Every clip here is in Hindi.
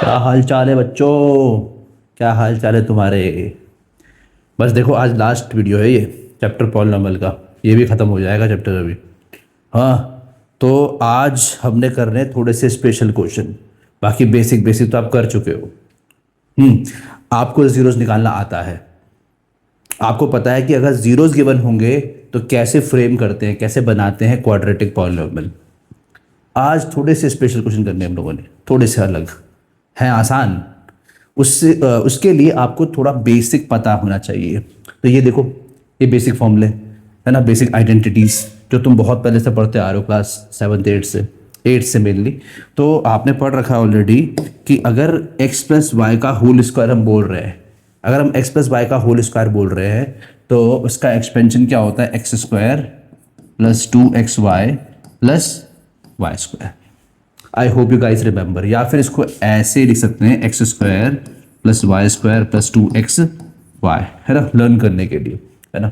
क्या हाल चाल है बच्चों? क्या हाल चाल है तुम्हारे? बस देखो, आज लास्ट वीडियो है ये चैप्टर पॉलिनॉमियल का। ये भी ख़त्म हो जाएगा चैप्टर अभी। हाँ, तो आज हमने करने थोड़े से स्पेशल क्वेश्चन। बाकी बेसिक बेसिक तो आप कर चुके हो। आपको जीरोस निकालना आता है। आपको पता है कि अगर जीरोस गिवन होंगे तो कैसे फ्रेम करते हैं, कैसे बनाते हैं क्वाड्रेटिक पॉलिनॉमियल। आज थोड़े से स्पेशल क्वेश्चन करने हम लोगों ने, थोड़े से अलग हैं, आसान। उसके लिए आपको थोड़ा बेसिक पता होना चाहिए। तो ये देखो, ये बेसिक फॉर्मूले है ना, बेसिक आइडेंटिटीज जो तुम बहुत पहले से पढ़ते आ रहे हो, क्लास 7th 8th से मेनली। तो आपने पढ़ रखा है ऑलरेडी कि अगर x प्लस वाई का होल स्क्वायर हम बोल रहे हैं, अगर हम x प्लस वाई का होल स्क्वायर बोल रहे हैं तो उसका एक्सपेंशन क्या होता है? X square plus 2xy plus Y square. I hope you guys remember. या फिर इसको ऐसे लिख सकते हैं, X square plus Y square plus 2xy, है ना, लर्न करने के लिए, है ना।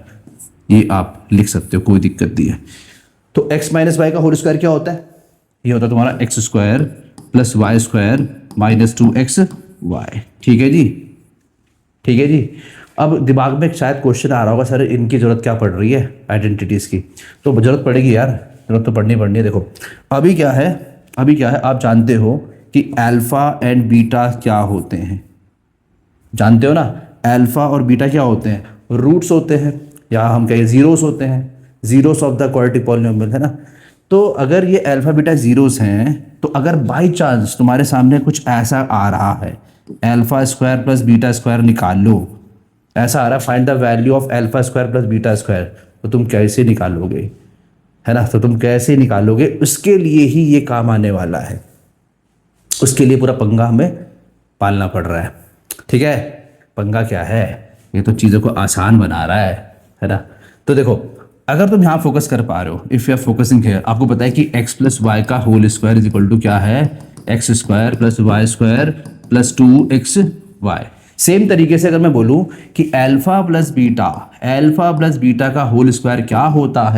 ये आप लिख सकते हो, कोई दिक्कत नहीं है। तो x माइनस वाई का होल स्क्वायर क्या होता है? ये होता है तुम्हारा X square plus Y square minus 2xy। ठीक है जी, ठीक है जी। अब दिमाग में शायद क्वेश्चन आ रहा होगा, सर इनकी जरूरत क्या पड़ रही है आइडेंटिटीज की? तो जरूरत पड़ेगी यार, जरूरत तो पड़नी है। देखो अभी क्या है, आप जानते हो कि अल्फा एंड बीटा क्या होते हैं? जानते हो ना, अल्फा और बीटा क्या होते हैं? रूट्स होते हैं, या हम कहें जीरोस होते हैं, zeros of the quadratic polynomial, है ना। तो अगर ये अल्फा बीटा जीरोस हैं, तो अगर बाई चांस तुम्हारे सामने कुछ ऐसा आ रहा है, alpha square plus beta square निकाल लो, ऐसा आ रहा है find the value of alpha square plus beta square, तो तुम कैसे निकालोगे, है ना? तो तुम कैसे निकालोगे? उसके लिए ही ये काम आने वाला है, उसके लिए पूरा पंगा हमें पालना पड़ रहा है। ठीक है, पंगा क्या है? ये तो चीज़ों को आसान बना रहा है ना। तो देखो, अगर तुम यहाँ फोकस कर पा रहे हो, if you are focusing here, आपको पता है कि x प्लस वाई का whole square is equal to क्या है? X square plus Y square plus 2xy। Same तरीके से अगर मैं बोलूं कि अल्फा प्लस बीटा का होल स्क्वायर क्या होता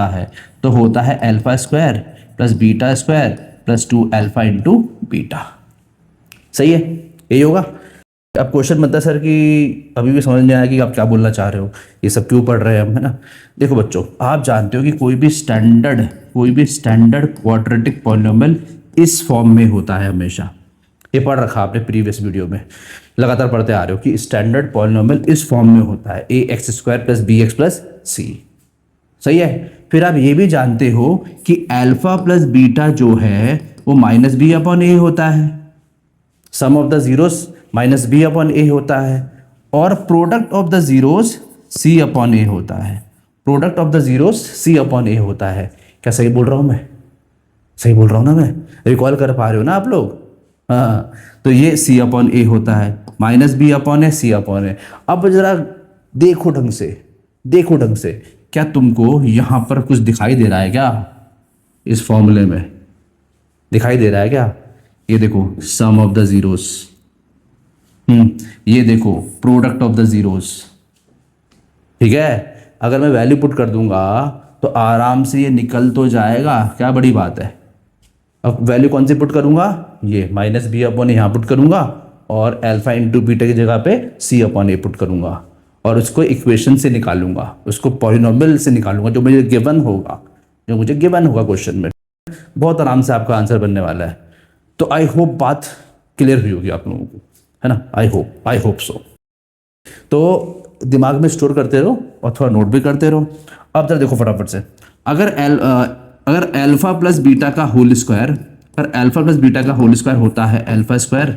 है? तो होता है alpha square plus beta square plus 2 alpha into beta. सही है, यही होगा। अब क्वेश्चन बनता है सर कि अभी भी समझ नहीं आया कि आप क्या बोलना चाह रहे हो, ये सब क्यों पढ़ रहे हैं हम, है ना। देखो बच्चों, आप जानते हो कि कोई भी स्टैंडर्ड क्वाड्रेटिक पॉलिनॉमियल इस फॉर्म में होता है हमेशा। ये पढ़ रखा आपने प्रीवियस वीडियो में, लगातार पढ़ते आ रहे हो कि स्टैंडर्ड पॉलिनॉमियल इस फॉर्म में होता है, ax square plus bx plus c। सही है। फिर आप ये भी जानते हो कि अल्फा प्लस बीटा जो है वो माइनस बी अपॉन ए होता है, sum of the zeros minus B upon A होता है, और product of the zeros C upon A होता है। क्या सही बोल रहा हूं मैं? सही बोल रहा हूं ना मैं? रिकॉल कर पा रहे हो ना आप लोग? हाँ, तो ये सी अपॉन ए होता है, माइनस बी अपॉन ए, सी अपॉन ए। अब जरा देखो ढंग से, क्या तुमको यहां पर कुछ दिखाई दे रहा है क्या? इस फॉर्मूले में दिखाई दे रहा है क्या? ये देखो सम ऑफ द जीरोस, ये देखो प्रोडक्ट ऑफ द जीरोस। ठीक है, अगर मैं वैल्यू पुट कर दूंगा तो आराम से ये निकल तो जाएगा, क्या बड़ी बात है। अब वैल्यू कौन सी पुट करूंगा? ये माइनस बी अपॉन ए यहाँ पुट करूंगा, और अल्फा इंटू बीटा की जगह पे सी अपॉन ए पुट करूंगा, और उसको इक्वेशन से निकालूंगा, उसको पॉलिनॉमियल से निकालूंगा जो मुझे गिवन होगा क्वेश्चन में। बहुत आराम से आपका आंसर बनने वाला है। तो आई होप बात क्लियर हुई होगी आप लोगों को, है ना। I hope so. तो दिमाग में स्टोर करते रहो और थोड़ा नोट भी करते रहो। अब जरा देखो फटाफट से, अगर अल्फा प्लस बीटा का होल स्क्वायर होता है alpha square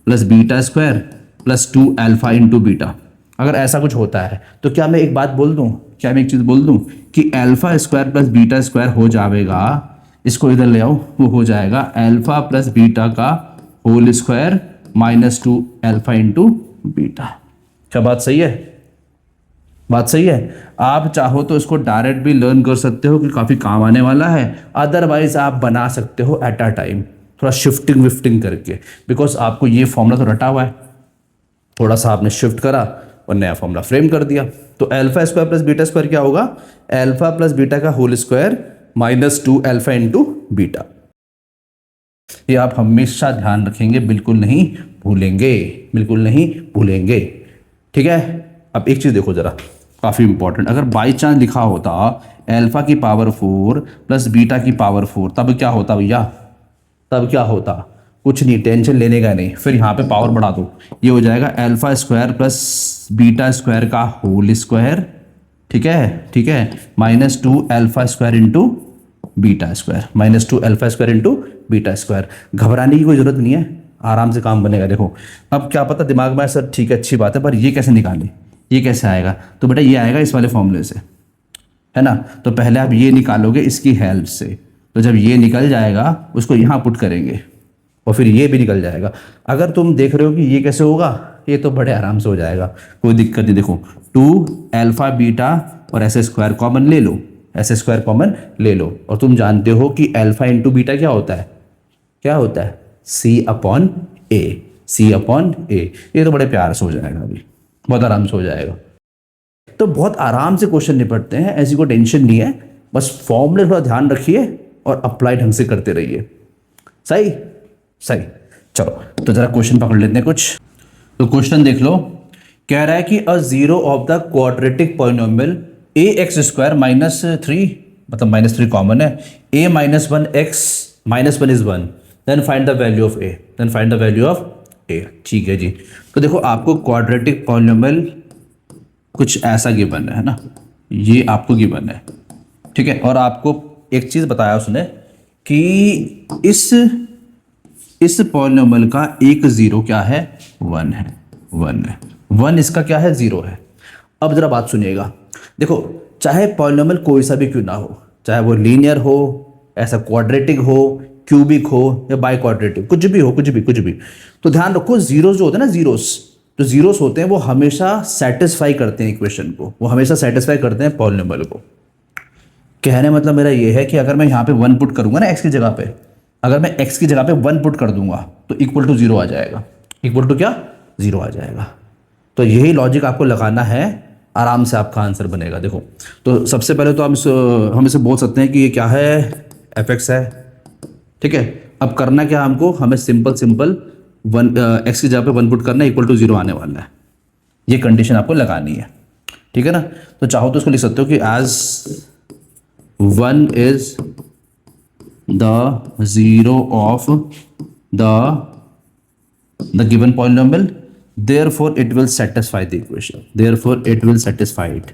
plus beta square plus 2 alpha into beta, अगर ऐसा कुछ होता है तो क्या मैं एक चीज बोल दूं कि alpha square plus beta square हो जाएगा, इसको इधर ले आओ, वो हो जाएगा अल्फा प्लस बीटा का whole square minus 2 alpha into beta. क्या बात सही है? आप चाहो तो इसको डायरेक्ट भी लर्न कर सकते हो कि काफ़ी काम आने वाला है, अदरवाइज आप बना सकते हो एट अ टाइम, थोड़ा शिफ्टिंग विफ्टिंग करके, बिकॉज आपको ये फॉर्मूला तो रटा हुआ है, थोड़ा सा आपने शिफ्ट करा और नया फॉर्मूला फ्रेम कर दिया। तो alpha square plus beta square क्या होगा? अल्फा प्लस बीटा का whole square minus 2 alpha into beta. ये आप हमेशा ध्यान रखेंगे, बिल्कुल नहीं भूलेंगे, बिल्कुल नहीं भूलेंगे। ठीक है। अब एक चीज़ देखो ज़रा, काफ़ी इंपॉर्टेंट, अगर बाई चांस लिखा होता अल्फा की पावर 4 प्लस बीटा की पावर 4, तब क्या होता भैया? तब क्या होता? कुछ नहीं, टेंशन लेने का नहीं। फिर यहाँ पे पावर बढ़ा दो, ये हो जाएगा alpha square plus beta square का होल स्क्वायर। ठीक है, ठीक है, -2 alpha square into beta square, -2 alpha square into beta square. घबराने की कोई जरूरत नहीं है, आराम से काम बनेगा। देखो अब क्या पता दिमाग में सर ठीक है अच्छी बात है, पर ये कैसे निकालें, ये कैसे आएगा? तो बेटा ये आएगा इस वाले फॉर्मूले से, है ना। तो पहले आप ये निकालोगे इसकी हेल्प से, तो जब ये निकल जाएगा उसको यहाँ पुट करेंगे और फिर ये भी निकल जाएगा। अगर तुम देख रहे हो कि ये कैसे होगा, ये तो बड़े आराम से हो जाएगा, कोई दिक्कत नहीं। देखो 2 अल्फा बीटा और ऐसे स्क्वायर कॉमन ले लो, ऐसे स्क्वायर कॉमन ले लो, और तुम जानते हो कि अल्फा इंटू बीटा क्या होता है? क्या होता है? सी अपॉन ए, सी अपॉन ए। ये तो बड़े प्यार से हो जाएगा, अभी बहुत आराम से हो जाएगा। तो बहुत आराम से क्वेश्चन निपटते हैं, ऐसी कोई टेंशन नहीं है, बस फॉर्मूले थोड़ा ध्यान रखिए और अप्लाई ढंग से करते रहिए। सही सही। चलो तो जरा क्वेश्चन पकड़ लेते हैं कुछ। तो क्वेश्चन देख लो, कह रहा है कि uh zero of the quadratic polynomial A X square -3, मतलब -3 कॉमन है, a -1 x -1 is 1, then find the value of a, then find the value of a। ठीक है जी। तो देखो आपको क्वाड्रेटिक पॉलिनोमियल कुछ ऐसा गिवन है ना, ये आपको गिवन है। ठीक है, और आपको एक चीज बताया उसने कि इस पॉलिनोमियल का एक जीरो क्या है? 1 है, 1 है, 1 इसका क्या है? 0 है। अब जरा बात सुनिएगा, देखो चाहे पॉलिनोमियल कोई सा भी क्यों ना हो, चाहे वो लीनियर हो, ऐसा क्वाड्रेटिक हो, क्यूबिक हो या बाई क्वाड्रेटिक, कुछ भी हो, कुछ भी कुछ भी, तो ध्यान रखो जीरोस जो होते हैं ना, जीरोस जो जीरोस होते हैं वो हमेशा सेटिस्फाई करते हैं इक्वेशन को, वो हमेशा सेटिस्फाई करते हैं पॉलिनोमियल को। कहने मतलब मेरा ये है कि अगर मैं यहाँ पे 1 पुट करूंगा ना एक्स की जगह पे, अगर मैं x की जगह पे 1 पुट कर दूंगा तो इक्वल टू 0 आ जाएगा। इक्वल टू क्या? 0 आ जाएगा। तो यही लॉजिक आपको लगाना है, आराम से आपका आंसर बनेगा। देखो तो सबसे पहले तो हम इसे बोल सकते हैं कि ये क्या है? fx है। ठीक है, अब करना क्या हमको? हमें सिंपल x की जगह पे 1 पुट करना है, इक्वल टू 0 आने वाला है, ये कंडीशन आपको लगानी है। ठीक है ना। तो चाहो तो इसको लिख सकते हो कि as 1 is the zero of the given polynomial, therefore it will satisfy the equation, therefore it will satisfy it,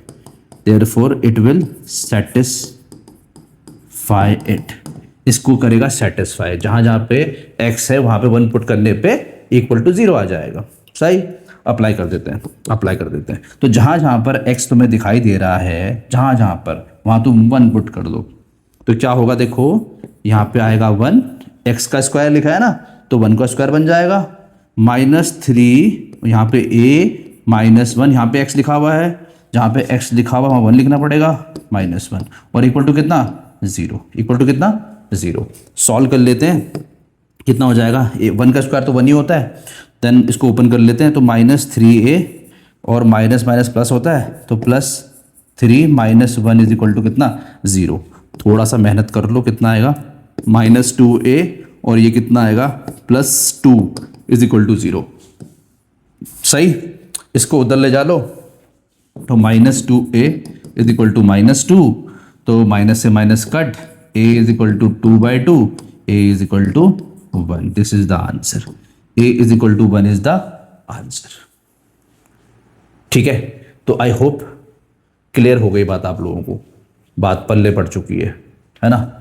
therefore it will satisfy it। इसको करेगा सेटिस्फाई, जहां जहां पे x है वहां पे 1 पुट करने पे इक्वल टू 0 आ जाएगा। सही। अप्लाई कर देते हैं, अप्लाई कर देते हैं। तो जहां जहां पर x तुम्हें दिखाई दे रहा है, जहां जहां पर, वहां तुम 1 पुट कर दो, तो क्या होगा? देखो यहाँ पे आएगा 1, x का स्क्वायर लिखा है ना, तो 1 का स्क्वायर बन जाएगा, -3 यहाँ पे a -1, यहाँ पे x लिखा हुआ है, जहाँ पे x लिखा हुआ वहाँ 1 लिखना पड़ेगा, -1, और इक्वल टू कितना? 0। इक्वल टू कितना? 0। सॉल्व कर लेते हैं, कितना हो जाएगा? 1 का स्क्वायर तो 1 ही होता है, देन इसको ओपन कर लेते हैं, तो -3a और माइनस माइनस प्लस होता है, तो +3 - 1 इज इक्वल टू कितना? 0। थोड़ा सा मेहनत कर लो, कितना आएगा? -2a, और ये कितना आएगा? +2 इज इक्वल टू 0। सही। इसको उधर ले जा लो, तो -2a इज इक्वल टू -2, तो माइनस से minus cut, a is equal to 2/2, a is equal to 1। This is the answer, a is equal to 1 is the answer. ठीक है, तो आई होप क्लियर हो गई बात आप लोगों को, बात पल्ले पड़ चुकी है ना।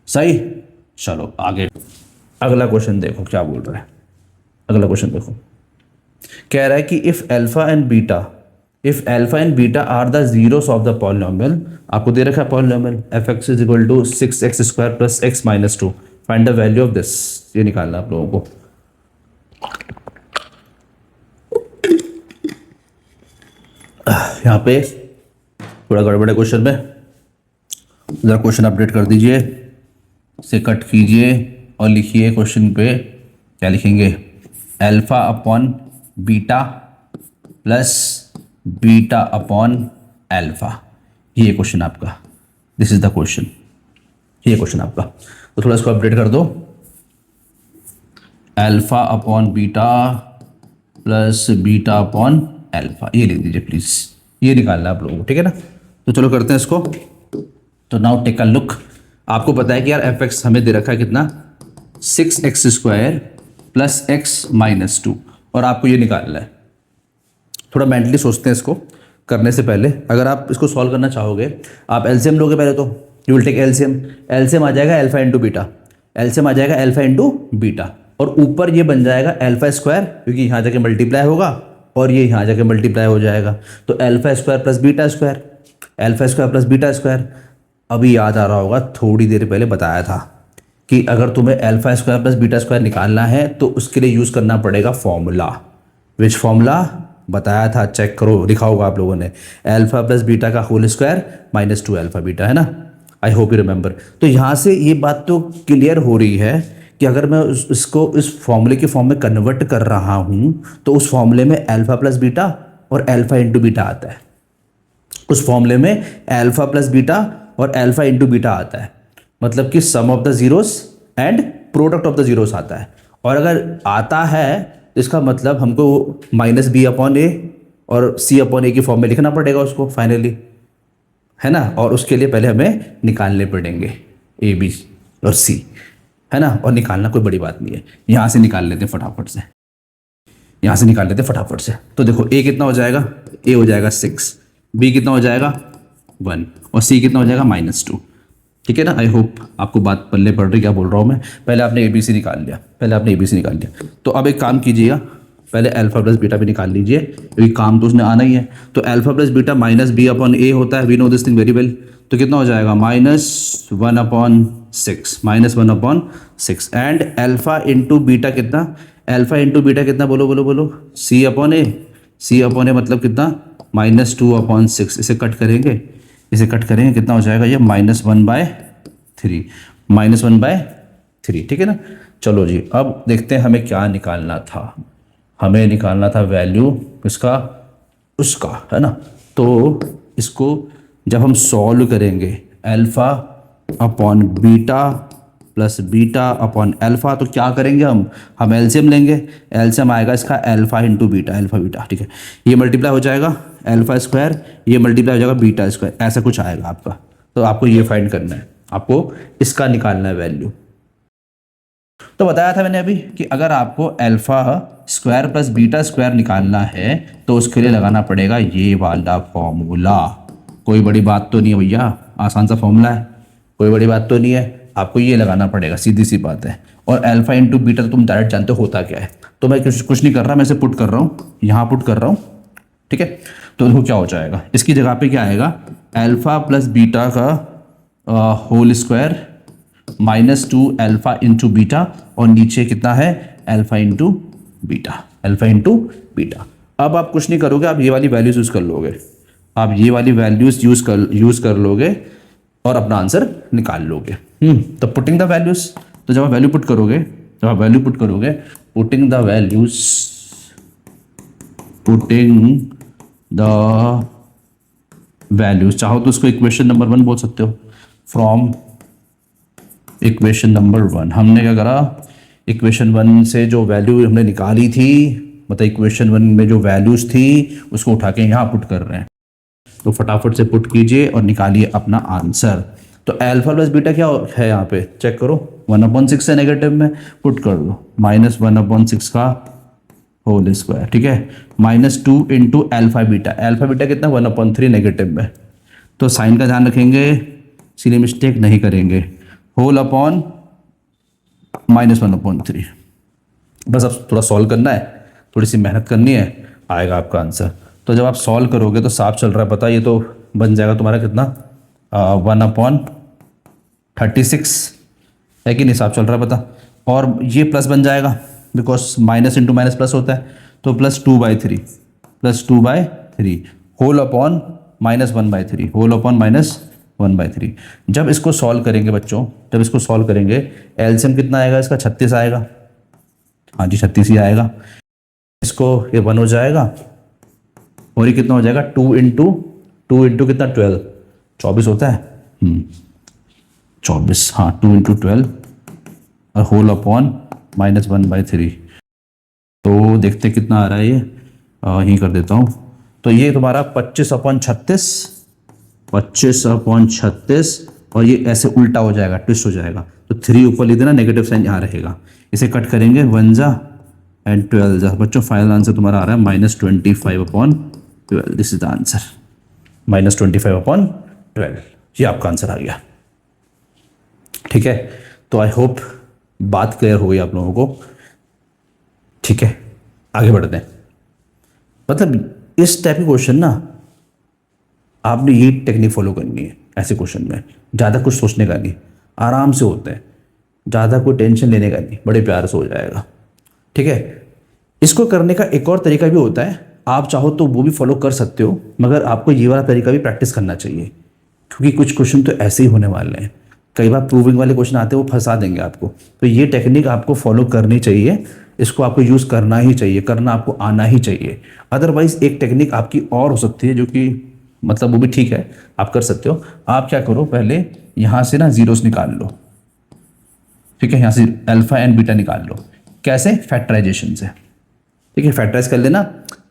सही। चलो आगे अगला क्वेश्चन देखो क्या बोल रहा है। अगला क्वेश्चन देखो, कह रहा है कि if alpha and beta are the zeros of the polynomial, आपको दे रखा है polynomial fx is equal to 6x² plus x -2, find the value of this. ये निकालना आप लोगों को। यहाँ पे थोड़ा गड़बड़ है क्वेश्चन में, जरा क्वेश्चन अपडेट कर दीजिए, इसे कट कीजिए और लिखिए क्वेश्चन पे क्या लिखेंगे? Alpha upon beta plus beta upon alpha, ये क्वेश्चन आपका, दिस इज द क्वेश्चन, ये क्वेश्चन आपका। तो थोड़ा इसको अपडेट कर दो। Alpha upon beta plus beta upon alpha, ये लिख दीजिए प्लीज, ये निकालना है आप लोगों को, ठीक है ना। तो चलो करते हैं इसको। तो नाउ टेक अ लुक। आपको पता है कि यार एफ एक्स हमें दे रखा है कितना, 6x² प्लस एक्स माइनस 2, और आपको ये निकालना है। थोड़ा मेंटली सोचते हैं इसको करने से पहले। अगर आप इसको सॉल्व करना चाहोगे, आप एलसीएम लोगे पहले, तो you will take LCM. LCM आ जाएगा अल्फा इंटू बीटा, एलसीएम आ जाएगा अल्फा इंटू बीटा, और ऊपर ये बन जाएगा अल्फा स्क्वायर, क्योंकि यहाँ जाके मल्टीप्लाई होगा और ये यहाँ जाके मल्टीप्लाई हो जाएगा, तो alpha square plus beta square, alpha square plus beta square. अभी याद आ रहा होगा, थोड़ी देर पहले बताया था कि अगर तुम्हें alpha square plus beta square निकालना है तो उसके लिए यूज़ करना पड़ेगा फॉर्मूला। विच फॉर्मूला बताया था, चेक करो, लिखा होगा आप लोगों ने, अल्फा प्लस बीटा का whole square minus 2 alpha beta, है ना। I hope you remember. तो यहाँ से ये बात तो क्लियर हो रही है कि अगर मैं इसको इस फॉर्मूले के फॉर्म में कन्वर्ट कर रहा हूँ तो उस फॉर्मूले में अल्फा प्लस बीटा और अल्फा इंटू बीटा आता है। उस फॉर्मूले में अल्फा प्लस बीटा और अल्फा इंटू बीटा आता है, मतलब कि sum of the zeros and product of the zeros आता है। और अगर आता है तो इसका मतलब हमको माइनस बी अपॉन ए और सी अपॉन ए की फॉर्म में लिखना पड़ेगा उसको फाइनली, है ना। और उसके लिए पहले हमें निकालने पड़ेंगे ए बी और सी, है ना। और निकालना कोई बड़ी बात नहीं है, यहाँ से निकाल लेते हैं फटाफट से, यहाँ से निकाल लेते हैं फटाफट से। तो देखो ए कितना हो जाएगा, ए हो जाएगा 6, बी कितना हो जाएगा 1, और सी कितना हो जाएगा -2, ठीक है ना। आई होप आपको बात पल्ले पड़ रही क्या बोल रहा हूँ मैं। पहले आपने ए बी सी निकाल लिया, पहले आपने ए बी सी निकाल लिया, तो अब एक काम कीजिएगा, पहले अल्फा प्लस बीटा भी निकाल लीजिए, क्योंकि काम तो उसने आना ही है। तो alpha plus beta minus B upon A होता है, we know this thing very well. तो कितना हो जाएगा -1/6, -1/6, एंड अल्फा इंटू बीटा कितना, अल्फा इंटू बीटा कितना, बोलो बोलो बोलो, सी अपॉन ए, सी अपॉन ए मतलब कितना -2/6। इसे कट करेंगे, इसे कट करेंगे, कितना हो जाएगा ये -1/3, -1/3, ठीक है ना। चलो जी, अब देखते हैं हमें क्या निकालना था। हमें निकालना था वैल्यू इसका उसका, है ना। तो इसको जब हम सॉल्व करेंगे alpha upon beta plus beta upon alpha, तो क्या करेंगे हम एलसीएम लेंगे। एलसीएम आएगा इसका alpha into beta, alpha beta, ठीक है। ये मल्टीप्लाई हो जाएगा अल्फा स्क्वायर, ये मल्टीप्लाई हो जाएगा बीटा स्क्वायर, ऐसा कुछ आएगा आपका। तो आपको ये फाइंड करना है, आपको इसका निकालना है वैल्यू। तो बताया था मैंने अभी कि अगर आपको alpha square plus beta square निकालना है तो उसके लिए लगाना पड़ेगा ये वाला फॉर्मूला। कोई बड़ी बात तो नहीं है भैया, आसान सा फॉर्मूला है, कोई बड़ी बात तो नहीं है। आपको ये लगाना पड़ेगा, सीधी सी बात है। और अल्फा इंटू बीटा तो तुम डायरेक्ट जानते हो होता क्या है। तो मैं कुछ नहीं कर रहा, मैं इसे पुट कर रहा हूँ, यहाँ पुट कर रहा हूँ, ठीक है। तो देखो क्या हो जाएगा, इसकी जगह पे क्या आएगा, अल्फा प्लस बीटा का whole square -2 alpha into beta, और नीचे कितना है alpha into beta, alpha into beta. अब आप कुछ नहीं करोगे, आप ये वाली वैल्यूज यूज कर लोगे, आप ये वाली वैल्यूज यूज कर लोगे और अपना आंसर निकाल लोगे। तो पुटिंग द वैल्यूज, तो जब आप वैल्यू पुट करोगे, पुटिंग द वैल्यूज, चाहो तो उसको इक्वेशन नंबर 1 बोल सकते हो। फ्रॉम इक्वेशन नंबर 1 हमने क्या करा, इक्वेशन 1 से जो वैल्यू हमने निकाली थी, मतलब इक्वेशन 1 में जो वैल्यूज थी उसको उठा के यहाँ पुट कर रहे हैं। तो फटाफट से पुट कीजिए और निकालिए अपना आंसर। तो अल्फा प्लस बीटा क्या है यहाँ पे चेक करो, 1/6 है नेगेटिव में, पुट कर दो -1/6 का होल स्क्वायर, ठीक है, -2 इंटू अल्फा बीटा कितना 1/3 नेगेटिव में। तो साइन का ध्यान रखेंगे, सीधे मिस्टेक नहीं करेंगे, होल अपॉन -1/3। बस अब थोड़ा सॉल्व करना है, थोड़ी सी मेहनत करनी है, आएगा आपका आंसर। तो जब आप सॉल्व करोगे तो साफ चल रहा है पता, ये तो बन जाएगा तुम्हारा कितना 1/36 है कि नहीं, साफ चल रहा है पता। और ये प्लस बन जाएगा because minus into minus plus होता है, तो +2/3 होल अपॉन -1/3, होल अपॉन -1/3। जब इसको सॉल्व करेंगे बच्चों, जब इसको सॉल्व करेंगे एलसीएम कितना आएगा इसका 36 आएगा, हाँ जी 36 ही आएगा। इसको ये 1 हो जाएगा और ये कितना हो जाएगा 2 इंटू कितना 12, 24 होता है 24, हाँ 2 इंटू 12 और होल अपॉन -1/3। तो देखते कितना आ रहा है ये, यहीं कर देता हूँ। तो ये तुम्हारा 25/36, 25/36, और ये ऐसे उल्टा हो जाएगा, ट्विस्ट हो जाएगा। तो 3 ऊपर लिख देना, नेगेटिव साइन यहाँ रहेगा। इसे कट करेंगे, 1 जा एंड 12 जा। बच्चों फाइनल आंसर तुम्हारा आ रहा है -25/12। This is the answer, -25/12। ये आपका आंसर आ गया। ठीक है, तो आई होप बात क्लियर हो गई आप लोगों को। ठीक है, आगे बढ़ते हैं। मतलब इस टाइप के क्वेश्चन ना आपने ये टेक्निक फॉलो करनी है। ऐसे क्वेश्चन में ज़्यादा कुछ सोचने का नहीं, आराम से होते हैं, ज़्यादा कोई टेंशन लेने का नहीं, बड़े प्यार से हो जाएगा। ठीक है, इसको करने का एक और तरीका भी होता है, आप चाहो तो वो भी फॉलो कर सकते हो, मगर आपको ये वाला तरीका भी प्रैक्टिस करना चाहिए, क्योंकि कुछ क्वेश्चन तो ऐसे ही होने वाले हैं। कई बार प्रूविंग वाले क्वेश्चन आते हैं, वो फंसा देंगे आपको। तो ये टेक्निक आपको फॉलो करनी चाहिए, इसको आपको यूज़ करना ही चाहिए, करना आपको आना ही चाहिए। अदरवाइज एक टेक्निक आपकी और हो सकती है, जो कि मतलब वो भी ठीक है, आप कर सकते हो। आप क्या करो, पहले यहाँ से ना जीरोस निकाल लो। ठीक है, यहाँ से अल्फा एंड बीटा निकाल लो। कैसे? फैक्टराइजेशन से। ठीक है, फैक्टराइज कर लेना,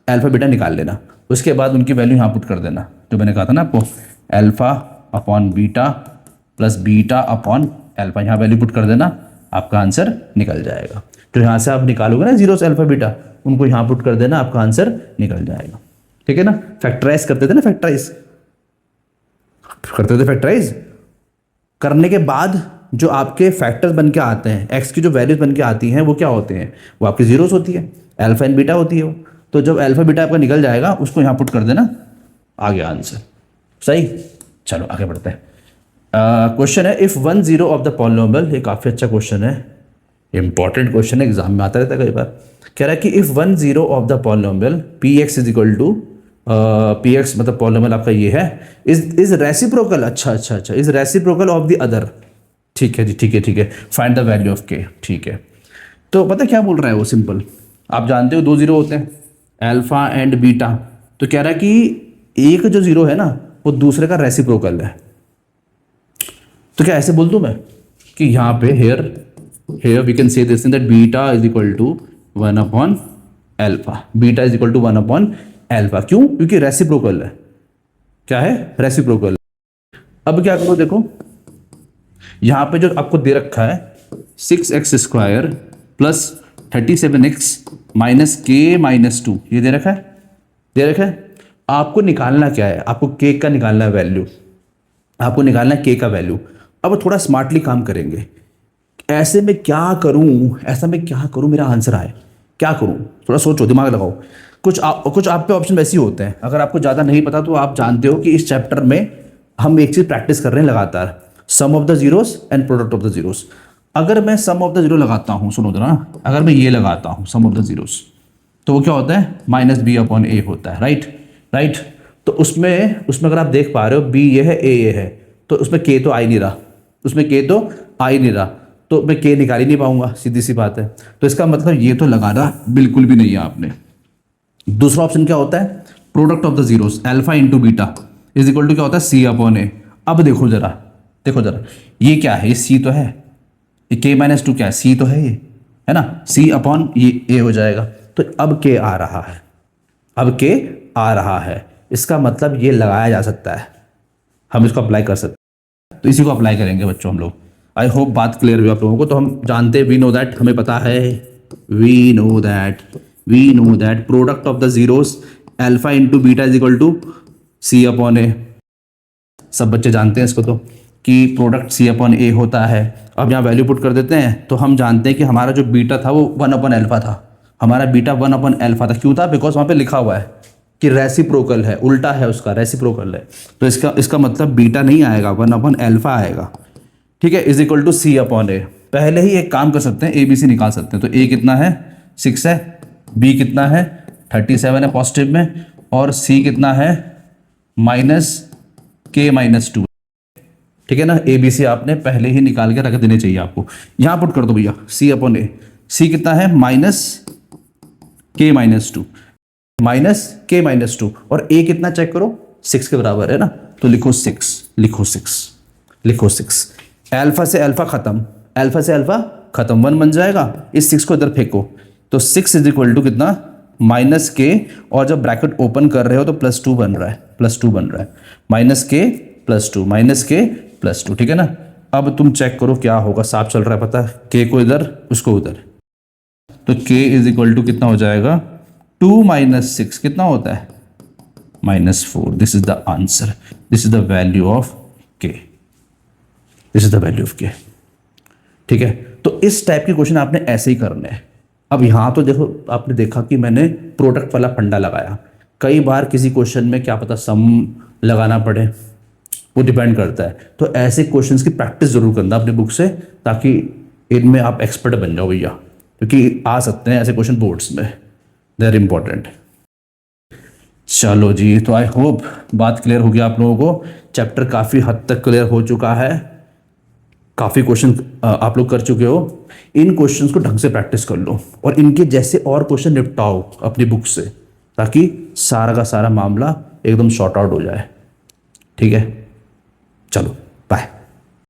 अल्फा बीटा निकाल लेना। उसके बाद उनकी वैल्यू यहाँ पुट कर देना, जो मैंने कहा था ना आपको, alpha upon beta plus beta upon alpha, यहाँ वैल्यू पुट कर देना, आपका आंसर निकल जाएगा। तो यहाँ से आप निकालोगे ना जीरो से अल्फा बीटा, उनको यहाँ पुट कर देना, आपका आंसर निकल जाएगा। ठीक है ना, फैक्टराइज करते थे ना, फैक्टराइज करते थे। फैक्टराइज करने के बाद जो आपके फैक्टर्स बन के आते हैं, एक्स की जो वैल्यूज बन के आती हैं, वो क्या होते हैं? वो आपकी जीरोस होती है, अल्फा एंड बीटा होती है वो। तो जब अल्फा बीटा आपका निकल जाएगा, उसको यहाँ पुट कर देना, आ गया आंसर। सही, चलो आगे बढ़ते हैं। क्वेश्चन है, इफ 1 0 ऑफ द पॉलिनोमियल, ये काफ़ी अच्छा क्वेश्चन है, इंपॉर्टेंट क्वेश्चन है, एग्जाम में आता रहता है कई बार। कह रहा है कि if 1 0 of the polynomial P X is equal to P X, मतलब पॉलिनोमियल आपका ये है, इज रेसिप्रोकल। अच्छा, is reciprocal of the other. ठीक है जी, ठीक है, फाइंड द वैल्यू ऑफ के। ठीक है, तो पता क्या बोल रहा है वो? सिंपल, आप जानते हो 2 0 होते हैं, अल्फा एंड बीटा। तो कह रहा है कि एक जो जीरो है ना, वो दूसरे का रेसिप्रोकल है। तो क्या ऐसे बोल दूं मैं कि यहाँ पे here we can say this thing that beta is equal to 1 upon alpha, beta is equal to 1 upon alpha। क्यों? क्योंकि रेसिप्रोकल है। क्या है? रेसिप्रोकल। अब क्या करो, देखो यहाँ पे जो आपको दे रखा है 6x² plus 37x minus k minus 2, ये दे रखा है। आपको निकालना क्या है? आपको k का निकालना है वैल्यू, आपको निकालना है k का वैल्यू। अब थोड़ा स्मार्टली काम करेंगे। ऐसे में क्या करूं मेरा आंसर आए, क्या करूं? थोड़ा सोचो, दिमाग लगाओ। कुछ आप पे ऑप्शन वैसे ही होते हैं। अगर आपको ज़्यादा नहीं पता तो आप जानते हो कि इस चैप्टर में हम एक चीज़ प्रैक्टिस कर रहे हैं लगातार, sum of the zeros and product of the zeros. अगर मैं सम ऑफ द जीरो लगाता हूँ, सुनो जरा, अगर मैं ये लगाता हूँ सम ऑफ द जीरोस, तो वो क्या होता है? -b/a होता है। राइट। तो उसमें अगर आप देख पा रहे हो, b ये है, a ये है, तो उसमें k तो आ ही नहीं रहा, तो मैं k निकाल ही नहीं पाऊंगा, सीधी सी बात है। तो इसका मतलब ये तो लगाना बिल्कुल भी नहीं है आपने। दूसरा ऑप्शन क्या होता है? Product of the zeros, alpha into beta is equal to क्या होता है? c/a। अब देखो जरा, ये क्या है? ये c तो है, ये k माइनस 2 क्या है? c तो है, ये है ना, c अपॉन ये a हो जाएगा। तो अब k आ रहा है, इसका मतलब ये लगाया जा सकता है, हम इसको अप्लाई कर सकते हैं। तो इसी को अप्लाई करेंगे बच्चों हम लोग। आई होप बात क्लियर हुई आप लोगों को। तो हम जानते हैं, वी नो दैट, हमें पता है, we know that product of the zeros alpha into beta is equal to c/a। सब बच्चे जानते हैं इसको, तो कि प्रोडक्ट c/a होता है। अब यहाँ वैल्यू पुट कर देते हैं, तो हम जानते हैं कि हमारा जो बीटा था वो 1/α था, हमारा बीटा 1/α था। क्यों था? बिकॉज वहाँ पे लिखा हुआ है कि रेसिप्रोकल है, उल्टा है उसका, रेसिप्रोकल है। तो इसका मतलब बीटा नहीं आएगा, 1/α आएगा। ठीक है, इज इक्वल टू c/a। पहले ही एक काम कर सकते हैं, ABC निकाल सकते हैं। तो a कितना है? 6 है, b कितना है? 37 है पॉजिटिव में, और c कितना है? -k-2। ठीक है ना, ABC आपने पहले ही निकाल के रख देने चाहिए आपको। यहाँ पुट कर दो भैया, c/a। c कितना है? -k-2, -k-2, और a कितना चेक करो? 6 के बराबर है ना, तो लिखो 6। अल्फा से अल्फा खत्म, 1 बन जाएगा। इस 6 को इधर फेंको तो 6 इज इक्वल टू कितना, माइनस के, और जब ब्रैकेट ओपन कर रहे हो तो +2 बन रहा है, +2 बन रहा है, माइनस के +2, माइनस के +2, ठीक है ना। अब तुम चेक करो क्या होगा, साफ चल रहा है पता, के को इधर उसको उधर, तो k इज इक्वल टू कितना हो जाएगा, 2 - 6 कितना होता है, -4। This is the answer, this is the value of k, this is the value of k, ठीक है। तो इस टाइप के क्वेश्चन आपने ऐसे ही करने हैं। अब यहाँ तो देखो, आपने देखा कि मैंने प्रोडक्ट वाला फंडा लगाया। कई बार किसी क्वेश्चन में क्या पता सम लगाना पड़े, वो डिपेंड करता है। तो ऐसे क्वेश्चंस की प्रैक्टिस जरूर करना अपने बुक से, ताकि इनमें आप एक्सपर्ट बन जाओ भैया, क्योंकि आ सकते हैं ऐसे क्वेश्चन बोर्ड्स में, दे आर इंपॉर्टेंट। चलो जी, तो आई होप बात क्लियर हो गया आप लोगों को। चैप्टर काफ़ी हद तक क्लियर हो चुका है, काफ़ी क्वेश्चन आप लोग कर चुके हो। इन क्वेश्चंस को ढंग से प्रैक्टिस कर लो और इनके जैसे और क्वेश्चन निपटाओ अपनी बुक से, ताकि सारा का सारा मामला एकदम शॉर्ट आउट हो जाए, ठीक है। चलो बाय।